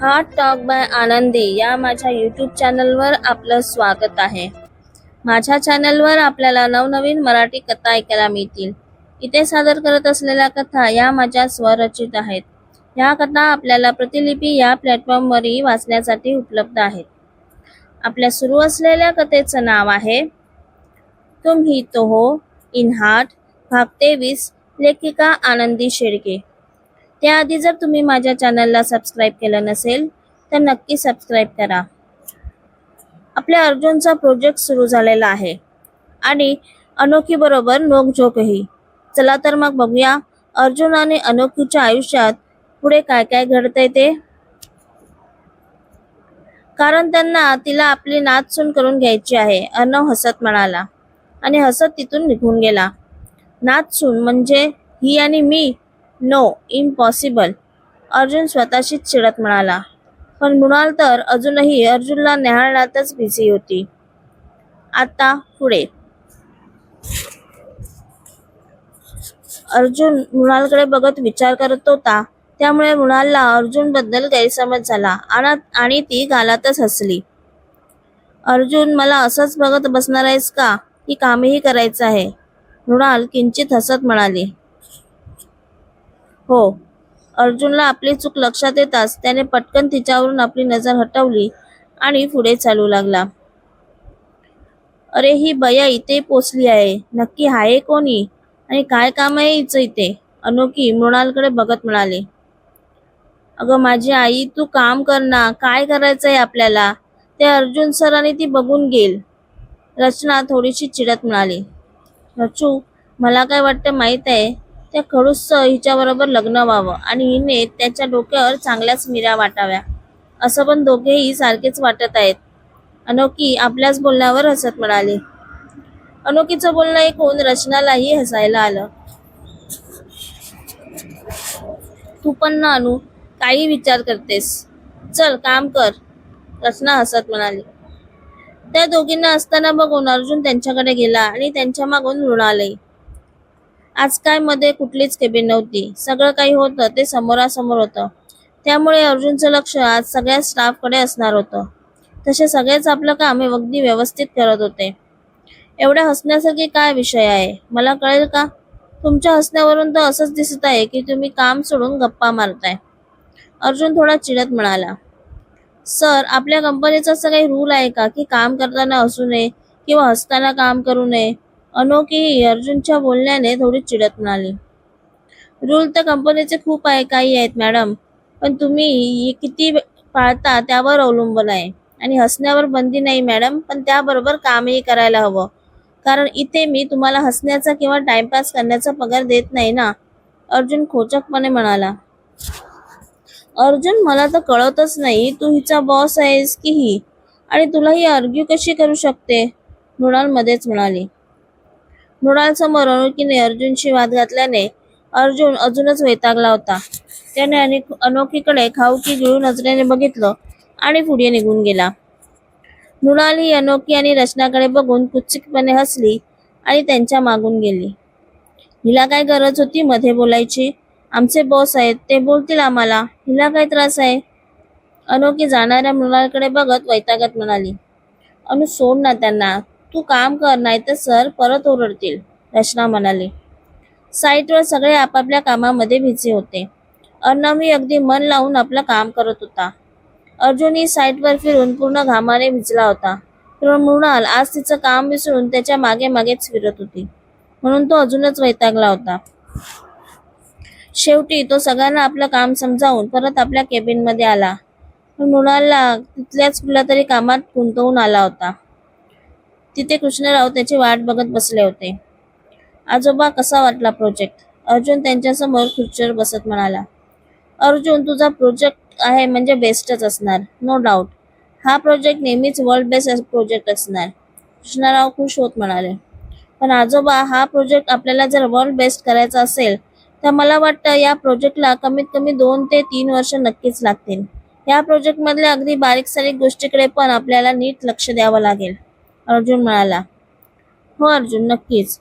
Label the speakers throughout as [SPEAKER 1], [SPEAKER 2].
[SPEAKER 1] Heart talk bye आनंदी या माझ्या यूट्यूब चॅनलवर आपलं स्वागत आहे. माझ्या चॅनलवर आपल्याला नवनवीन मराठी कथा ऐकायला मिळतील. इथे सादर करत असलेल्या कथा या माझ्या स्वरचित आहेत. या कथा आपल्याला प्रतिलिपी या प्लॅटफॉर्मवरही वाचण्यासाठी उपलब्ध आहेत. आपल्या सुरू असलेल्या कथेचं नाव आहे तुम ही तो हो इन हार्ट, भाग 23, लेखिका आनंदी शेळके. त्याआधी जर तुम्ही माझ्या चॅनलला सबस्क्राईब केलं नसेल तर नक्की सबस्क्राईब करा. आपल्या अर्जुनचा प्रोजेक्ट सुरू झालेला आहे आणि अनोखी बरोबर नोकझोकही. चला तर मग बघूया अर्जुन आणि अनोखीच्या आयुष्यात पुढे काय काय घडतंय ते. कारण त्यांना तिला आपली नातसून करून घ्यायची आहे, अर्णव हसत म्हणाला आणि हसत तिथून निघून गेला. नातसून म्हणजे ही आणि मी? नो, इम्पॉसिबल, अर्जुन स्वतःशीच चिडत म्हणाला. पण मृणाल तर अजूनही अर्जुनला न्याहाळण्यातच बिझी होती. आता पुढे. अर्जुन मृणालकडे बघत विचार करत होता, त्यामुळे मृणालला अर्जुन बद्दल गैरसमज झाला आणि ती गालातच हसली. अर्जुन, मला असंच बघत बसणार आहेस का, की कामही करायचं आहे? मृणाल किंचित हसत म्हणाली. हो. अर्जुनला आपली चूक लक्षात येताच त्याने पटकन तिच्यावरून आपली नजर हटवली आणि पुढे चालू लागला. अरे, ही बया इथे पोचली आहे. नक्की आहे कोणी आणि काय काम आहे हिचं इथे? अनोखी मृणालकडे बघत म्हणाले. अगं माझी आई, तू काम कर ना. काय करायचंय आपल्याला? ते अर्जुन सर आणि ती बघून गेल. रचना थोडीशी चिडत म्हणाली. रचू, मला काय वाटतं माहित आहे? त्या खडूस हिच्याबरोबर लग्न व्हावं आणि हिने त्याच्या डोक्यावर चांगल्याच मिऱ्या वाटाव्या. असं पण दोघेही सारखेच वाटत आहेत. अनोखी आपल्याच बोलण्यावर हसत म्हणाली. अनोखीचं बोलणं ऐकून रचनालाही हसायला आलं. तू पण ना अनु, काही विचार करतेस? चल काम कर, रचना हसत म्हणाली. त्या दोघींना असताना बघून अर्जुन त्यांच्याकडे गेला आणि त्यांच्या मागून मृणालही. आज काय मध्ये कुठलीच केबिन नव्हती. सगळं काही होतं ते समोरासमोर होतं. त्यामुळे अर्जुनचं लक्ष आज सगळ्या स्टाफकडे असणार होतं. तसे सगळेच आपलं काम अगदी व्यवस्थित करत होते. एवढ्या हसण्यासारखी काय विषय आहे, मला कळेल का? तुमच्या हसण्यावरून तर असंच दिसत आहे की तुम्ही काम सोडून गप्पा मारताय, अर्जुन थोडा चिडत म्हणाला. सर, आपल्या कंपनीचा असं काही रूल आहे का की काम करताना हसू नये किंवा हसताना काम करू नये? अनोखीही अर्जुनच्या बोलण्याने थोडी चिडत म्हणाली. रूल तर कंपनीचे खूप काही आहेत मॅडम, पण तुम्ही किती पाळता त्यावर अवलंबून आहे. आणि हसण्यावर बंदी नाही मॅडम, पण त्याबरोबर कामही करायला हवं. कारण इथे मी तुम्हाला हसण्याचा किंवा टाइमपास करण्याचा पगार देत नाही ना, अर्जुन खोचकपणे म्हणाला. अर्जुन, मला तर कळतच नाही, तू हिचा बॉस आहेस की ही, आणि तुला ही आर्ग्यू कशी करू शकते? मृणाल मध्येच म्हणाली. मृणाल समोर अनोखीने अर्जुनशी वाद घातल्याने अर्जुन अजूनच वैतागला होता. त्याने अनोखीकडे खाऊकी गिळू नजरेने बघितलं आणि पुढे निघून गेला. मृणाल ही अनोखी आणि रचनाकडे बघून कुत्सितपणे हसली आणि त्यांच्या मागून गेली. हिला काय गरज होती मध्ये बोलायची? आमचे बॉस आहेत, ते बोलतील आम्हाला. हिला काय त्रास आहे? अनोखी जाणाऱ्या मृणालकडे बघत वैतागत म्हणाली. अनु, सोड ना त्यांना, तू काम कर, नाहीतर सर परत ओरडतील, रचना म्हणाली. साईटवर सगळे आपापल्या कामामध्ये बिझी होते. अर्णवही अगदी मन लावून आपलं काम करत होता. अर्जुनही साईटवर फिरून पूर्ण घामाने भिजला होता. पण मृणाल आज तिचं काम विसरून त्याच्या मागे मागेच फिरत होती, म्हणून तो अजूनच वैतागला होता. शेवटी तो सगळ्यांना आपलं काम समजावून परत आपल्या केबिनमध्ये आला. पण मृणालला तिथल्याच कुठल्या तरी कामात गुंतवून आला होता. तिथे कृष्णराव त्याची वाट बघत बसले होते. आजोबा, कसा वाटला प्रोजेक्ट? अर्जुन त्यांच्यासमोर खुर्चीवर बसत म्हणाला. अर्जुन, तुझा प्रोजेक्ट आहे म्हणजे बेस्टच असणार, नो डाऊट. हा प्रोजेक्ट नेहमीच वर्ल्ड बेस्ट प्रोजेक्ट असणार, कृष्णराव खुश होत म्हणाले. पण आजोबा, हा प्रोजेक्ट आपल्याला जर वर्ल्ड बेस्ट करायचा असेल तर मला वाटतं या प्रोजेक्टला कमीत कमी 2 ते 3 वर्ष नक्कीच लागतील. या प्रोजेक्टमधल्या अगदी बारीक सारीक गोष्टीकडे पण आपल्याला नीट लक्ष द्यावं लागेल, अर्जुन म्हणाला. हो अर्जुन, नक्कीच.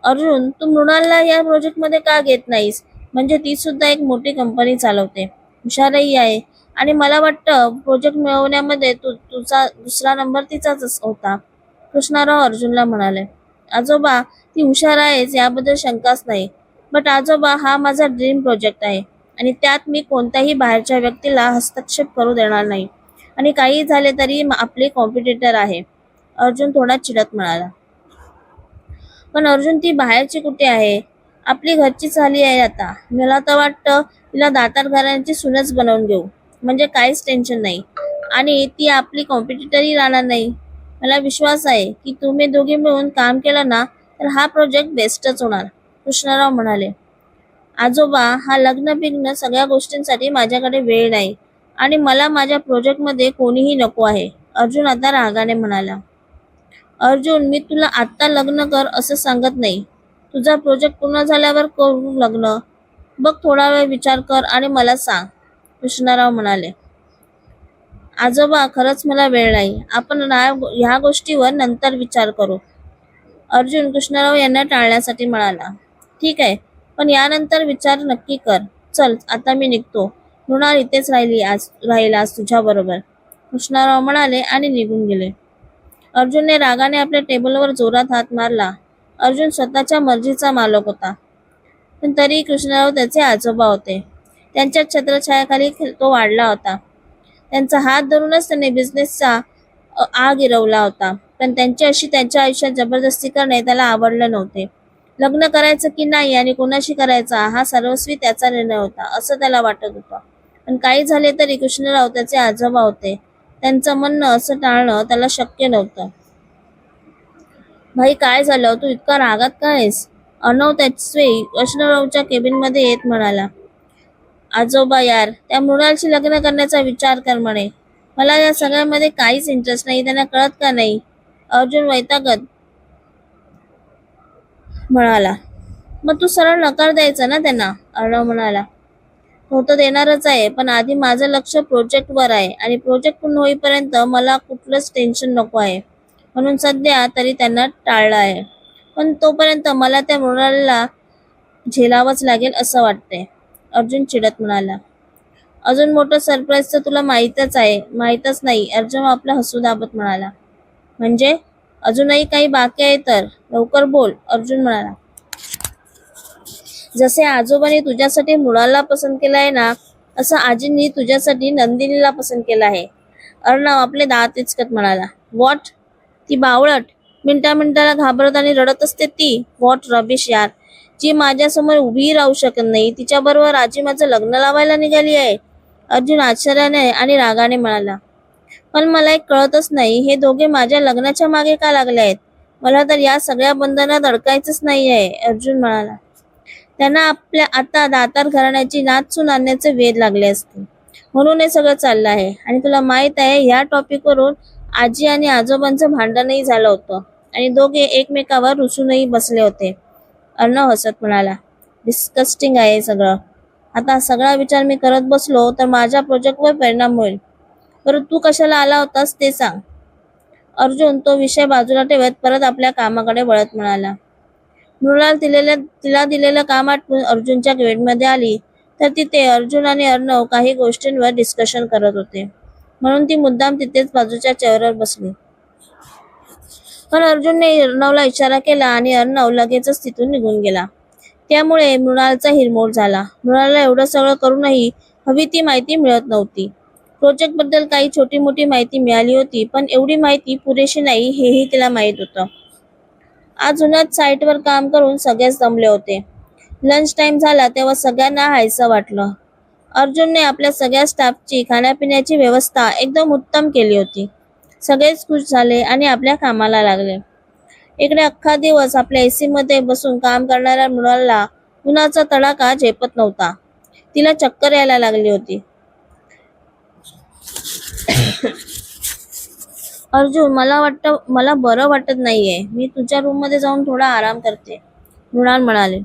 [SPEAKER 1] अर्जुन, तू मृणालला या प्रोजेक्टमध्ये का घेत नाहीस? म्हणजे ती सुद्धा एक मोठी कंपनी चालवते, हुशारही आहे आणि मला वाटतं प्रोजेक्ट मिळवण्यामध्ये तुझा दुसरा नंबर तिचाच होता. कृष्णाराव अर्जुनला म्हणाले. आजोबा, ती हुशार आहेच याबद्दल शंकाच नाही. बट आजोबा, हा माझा ड्रीम प्रोजेक्ट आहे आणि त्यात मी कोणत्याही बाहेरच्या व्यक्तीला हस्तक्षेप करू देणार नाही. आणि काही झाले तरी आपले कॉम्पिटिटर आहे. अर्जुन थोडा चिडत म्हणाला. पण अर्जुन, ती बाहेरची कुठे आहे? आपली घरची झाली आहे आता. मला तर वाटतं तिला दातार घराण्याची सूनच बनवून घेऊ. म्हणजे काहीच टेन्शन नाही. आणि ती आपली कॉम्पिटिटरही राहणार नाही. मला विश्वास आहे की तुम्ही दोघे मिळून काम केलं ना तर हा प्रोजेक्ट बेस्टच होणार. कृष्णराव म्हणाले. आजोबा, हा लग्न बिग्न सगळ्या गोष्टींसाठी माझ्याकडे वेळ नाही आणि मला माझ्या प्रोजेक्टमध्ये कोणीही नको आहे. अर्जुन आता रागाने म्हणाला. अर्जुन, मी तुला आत्ता लग्न कर असं सांगत नाही. तुझा प्रोजेक्ट पूर्ण झाल्यावर करू लग्न. बघ, थोडा वेळ विचार कर आणि मला सांग. कृष्णराव म्हणाले. आजोबा, खरंच मला वेळ नाही. आपण ह्या गोष्टीवर नंतर विचार करू. अर्जुन कृष्णराव यांना टाळण्यासाठी म्हणाला. ठीक आहे, पण यानंतर विचार नक्की कर. चल, आता मी निघतो. मृणाल इथेच राहील आज तुझ्याबरोबर. कृष्णराव म्हणाले आणि निघून गेले. अर्जुनने रागाने आपल्या टेबलवर जोरात हात मारला. अर्जुन स्वतःच्या मर्जीचा मालक होता, पण तरी कृष्णराव त्याचे आजोबा होते. त्यांच्या छत्रछायाखाली तो वाढला होता. त्यांचा हात धरूनच त्याने बिझनेसचा आग गिरवला होता. पण त्यांची अशी त्यांच्या आयुष्यात जबरदस्ती करणे त्याला आवडले नव्हते. लग्न करायचं की नाही आणि कोणाशी करायचा हा सर्वस्वी त्याचा निर्णय होता असं त्याला वाटत होतं. पण काही झाले तरी कृष्णराव त्याचे आजोबा होते. त्यांचं म्हणणं असं टाळणं त्याला शक्य नव्हतं. भाई, काय झालं? तू इतका रागात का आहेस? अर्णव त्याच वेळी कृष्णरावच्या केबिनमध्ये येत म्हणाला. आजोबा यार, त्या मृणालशी लग्न करण्याचा विचार कर म्हणे. मला या सगळ्यामध्ये काहीच इंटरेस्ट नाही. त्यांना कळत का नाही? अर्जुन वैतागत म्हणाला. मग तू सरळ नकार द्यायचा ना त्यांना. अर्णव म्हणाला. हो तर देणारच आहे, पण आधी माझं लक्ष प्रोजेक्टवर आहे आणि प्रोजेक्ट पूर्ण होईपर्यंत मला कुठलंच टेन्शन नको आहे. म्हणून सध्या तरी त्यांना टाळलं आहे. पण तोपर्यंत मला त्या मृणालला झेलावंच लागेल असं वाटतंय. अर्जुन चिडत म्हणाला. अजून मोठं सरप्राईज तर तुला माहीतच नाही. अर्जुन आपला हसू दाबत म्हणाला. म्हणजे अजूनही काही बाकी आहे तर लवकर बोल. अर्जुन म्हणाला. जसे आजोबांनी तुझ्यासाठी मृणालला पसंत केलं आहे ना, असं आजींनी तुझ्यासाठी नंदिनीला पसंत केलं आहे. अर्णव आपले दात इचकत म्हणाला. व्हॉट? ती बावळट, मिनिटाला घाबरत आणि रडत असते ती? व्हॉट रबिश यार. जी माझ्यासमोर उभीही राहू शकत नाही, तिच्याबरोबर आजी माझं लग्न लावायला निघाली आहे. अर्जुन आश्चर्याने आणि रागाने म्हणाला. पण मला एक कळतच नाही, हे दोघे माझ्या लग्नाच्या मागे का लागले आहेत? मला तर या सगळ्या बंधनात अडकायचंच नाही आहे. अर्जुन म्हणाला. त्यांना आपल्या आता दातार घराण्याची नाचून आणण्याचे वेध लागले असते, म्हणून हे सगळं चाललं आहे. आणि तुला माहित आहे, ह्या टॉपिकवरून आजी आणि आजोबांचं भांडणही झालं होतं आणि दोघे एकमेकावर रुसूनही बसले होते. अर्णव हसत म्हणाला. डिस्कस्टिंग आहे सगळं. आता सगळा विचार मी करत बसलो तर माझ्या प्रोजेक्टवर परिणाम होईल. बरं, तू कशाला आला होतास ते सांग. अर्जुन तो विषय बाजूला ठेवत परत आपल्या कामाकडे वळत म्हणाला. मृणाल तिला दिलेलं काम आठवून अर्जुनच्या गेटमध्ये आली तर तिथे अर्जुन आणि अर्णव काही गोष्टींवर डिस्कशन करत होते, म्हणून ती मुद्दाम तिथेच बाजूच्या चेअरवर बसली. पण अर्जुनने अर्णवला इशारा केला आणि अर्णव लगेचच तिथून निघून गेला. त्यामुळे मृणालचा हिरमोड झाला. मृणालला एवढं सगळं करूनही हवी ती माहिती मिळत नव्हती. प्रोजेक्ट बद्दल काही छोटी मोठी माहिती मिळाली होती, पण एवढी माहिती पुरेशी नाही हेही तिला माहीत होतं. आज उन्हात साईटवर काम करून सगळेच दमले होते. लंच टाइम झाला तेव्हा सगळ्यांना हायसं वाटलं. अर्जुनने आपल्या सगळ्या स्टाफची खाण्यापिण्याची व्यवस्था एकदम उत्तम केली होती. सगळेच खुश झाले आणि आपल्या कामाला लागले. इकडे अख्खा दिवस आपल्या एसी मध्ये बसून काम करणाऱ्या मृणालला उन्हाचा तडाखा झेपत नव्हता. तिला चक्कर यायला लागली होती. अर्जुन, मला बरं वाटत नाहीये. मी तुझ्या रूम मध्ये जाऊन थोडा आराम करते. मृणाल म्हणाले.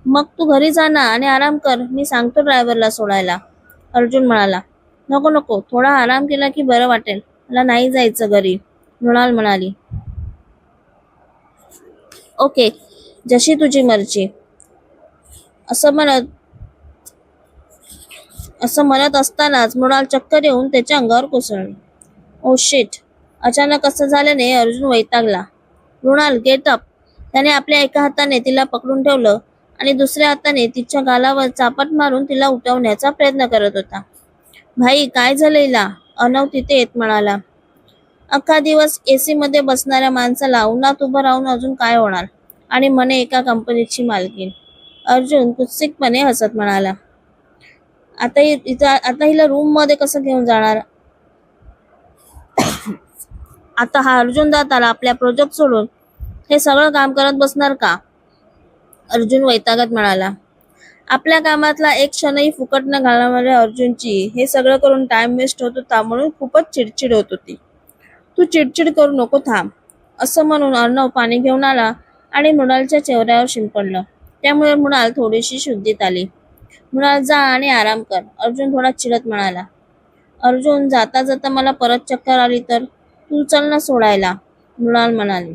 [SPEAKER 1] मग तू घरी जा ना आणि आराम कर. मी सांगतो ड्रायव्हरला सोडायला. अर्जुन म्हणाला. नको नको, थोडा आराम केला की बरं वाटेल. मला नाही जायचं घरी. मृणाल म्हणाली. ओके, जशी तुझी मर्जी. असं म्हणत असं म्हणत असतानाच मृणाल चक्कर येऊन त्याच्या अंगावर कोसळली. Oh shit. अचानक असं झाल्याने अर्जुन वैतागला. Mrinal get up. त्याने आपल्या एका हाताने तिला पकडून ठेवलं आणि दुसऱ्या हाताने तिच्या गालावर चापट मारून तिला उठवण्याचा प्रयत्न करत होता. भाई काय झालं हिला? अर्णव तिथे येत म्हणाला. अख्खा दिवस एसी मध्ये बसणाऱ्या माणसाला उन्हात उभं राहून अजून काय होणार? आणि म्हणे एका कंपनीची मालकीण. अर्जुन कुत्सिकपणे हसत म्हणाला. आता हिला रूम मध्ये कसं घेऊन जाणार? आता हा अर्जुन दाताला आपल्या प्रोजेक्ट सोडून हे सगळं काम करत बसणार का? अर्जुन वैतागत म्हणाला. आपल्या कामातला एक क्षणही फुकट न घालवणाऱ्या अर्जुनची हे सगळं करून टाइम वेस्ट होत होता म्हणून खूपच चिडचिड होत होती. तू चिडचिड करू नको, थांब. असं म्हणून अर्णव पाणी घेऊन आला आणि मृणालच्या चेहऱ्यावर शिंपडलं. त्यामुळे मृणाल थोडीशी शुद्धीत आली. मृणाल जा आणि आराम कर, अर्जुन थोडा चिडत म्हणाला. अर्जुन जाता जाता मला परत चक्कर आली तर? तू चल ना सोडायला, मृणाल म्हणाली.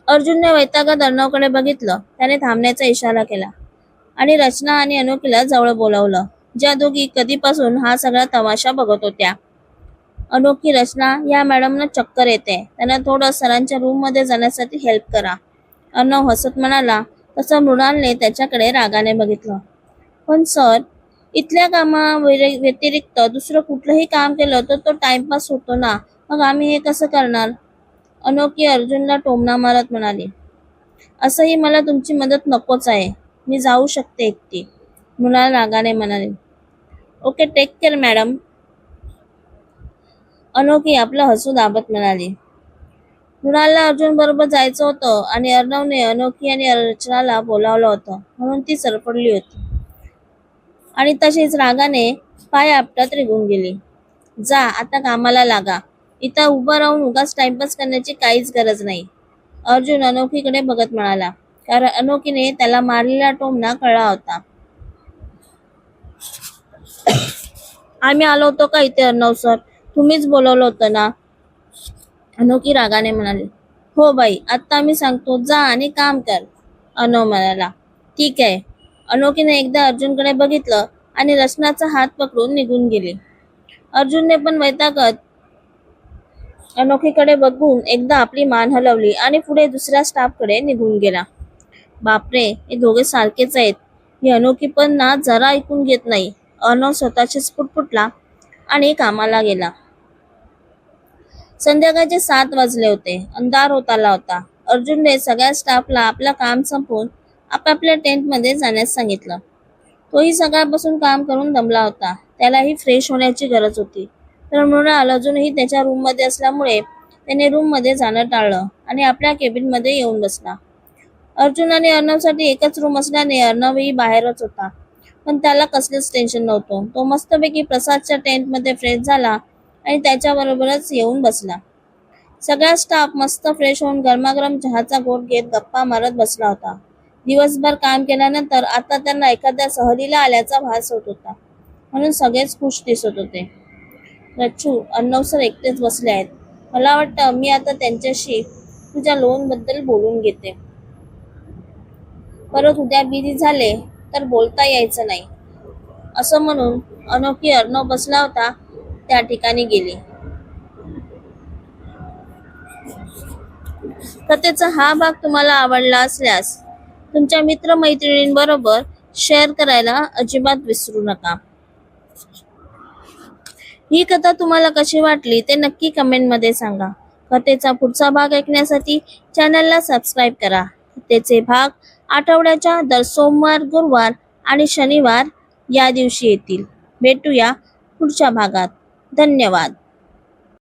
[SPEAKER 1] अर्जुनने वैतागात अर्णवकडे बघितलं. त्याने थांबण्याचा इशारा केला आणि रचना आणि अनोखीला जवळ बोलावलं, ज्या दोघी कधीपासून हा सगळा तमाशा बघत होत्या. अनोखी, रचना, या मॅडमना चक्कर येते, त्यांना थोडं सरांच्या रूम मध्ये जाण्यासाठी हेल्प करा. अर्णव हसत म्हणाला. तसं मृणालने त्याच्याकडे रागाने बघितलं. पण सर, इथल्या कामा व्यतिरिक्त दुसरं कुठलंही काम केलं तर तो टाइमपास होतो ना, मग आम्ही हे कसं करणार? अनोखी अर्जुनला टोमणा मारत म्हणाली. असंही मला तुमची मदत नकोच आहे, मी जाऊ शकते एकटी, मृणाल रागाने म्हणाली. ओके, टेक केअर मॅडम, अनोखी आपलं हसू दाबत म्हणाली. मृणालला अर्जुन बरोबर जायचं होतं आणि अर्णवने अनोखी आणि रचनाला बोलावलं होतं म्हणून ती सरपडली होती आणि तशीच रागाने पाय आपटात निघून गेली. जा, आता कामाला लागा. इथं उभं राहून उगाच टाइमपास करण्याची काहीच गरज नाही, अर्जुन अनोखीकडे बघत म्हणाला. कारण अनोखीने त्याला मारलेला टोमणा कळला होता. आम्ही आलो होतो का इथे अर्णव सर? तुम्हीच बोलवलं होतं ना, अनोखी रागाने म्हणाली. हो बाई, आता मी सांगतो, जा आणि काम कर, अर्णव म्हणाला. ठीक आहे. अनोखीने एकदा अर्जुनकडे बघितलं आणि रचनाचा हात पकडून निघून गेली. अर्जुनने पण वैतागत अनोखीकडे बघून एकदा आपली मान हलवली आणि पुढे दुसऱ्या स्टाफकडे निघून गेला. बापरे, हे दोघे सारखेच आहेत. ही अनोखी पण ना जरा ऐकून घेत नाही. अर्णव स्वतःशीच पुटपुटला आणि कामाला गेला. संध्याकाळचे 7 वाजले होते. अंधार होत आला होता. अर्जुनने सगळ्या स्टाफला आपलं काम संपवून आपापल्या टेंटमध्ये जाण्यास सांगितलं. तोही सकाळपासून काम करून दमला होता. त्यालाही फ्रेश होण्याची गरज होती. तर मृणाल अजूनही त्याच्या रूममध्ये असल्यामुळे त्याने रूममध्ये जाणं टाळलं आणि आपल्या केबिनमध्ये येऊन बसला. अर्जुन आणि अर्णवसाठी एकच रूम असल्याने अर्णवही बाहेरच होता, पण त्याला कसलेच टेन्शन नव्हतं. तो मस्तपैकी प्रसादच्या टेंटमध्ये फ्रेश झाला आणि त्याच्याबरोबरच येऊन बसला. सगळा स्टाफ मस्त फ्रेश होऊन गरमागरम चहाचा घोट घेत गप्पा मारत बसला होता. दिवसभर काम केल्यानंतर आता त्यांना एखाद्या सहलीला आल्याचा भास होत होता, म्हणून सगळेच खुश दिसत होते. रच्चू, अर्णव सर एकटेच बसले आहेत. मला वाटतं मी आता त्यांच्याशी तुझ्या लोन बद्दल बोलून घेते. परत उद्या बिझी झाले तर बोलता यायचं नाही. असं म्हणून अनोखी अर्णव बसला होता त्या ठिकाणी गेली. कथेचा हा भाग तुम्हाला आवडला असल्यास तुमच्या मित्रमैत्रिणींबरोबर शेअर करायला अजिबात विसरू नका. ही कथा तुम्हाला कशी वाटली ते नक्की कमेंटमध्ये सांगा. कथेचा पुढचा भाग ऐकण्यासाठी चॅनलला सबस्क्राईब करा. कथेचे भाग आठवड्याच्या दर सोमवार, गुरुवार आणि शनिवार या दिवशी येतील. भेटूया पुढच्या भागात. धन्यवाद.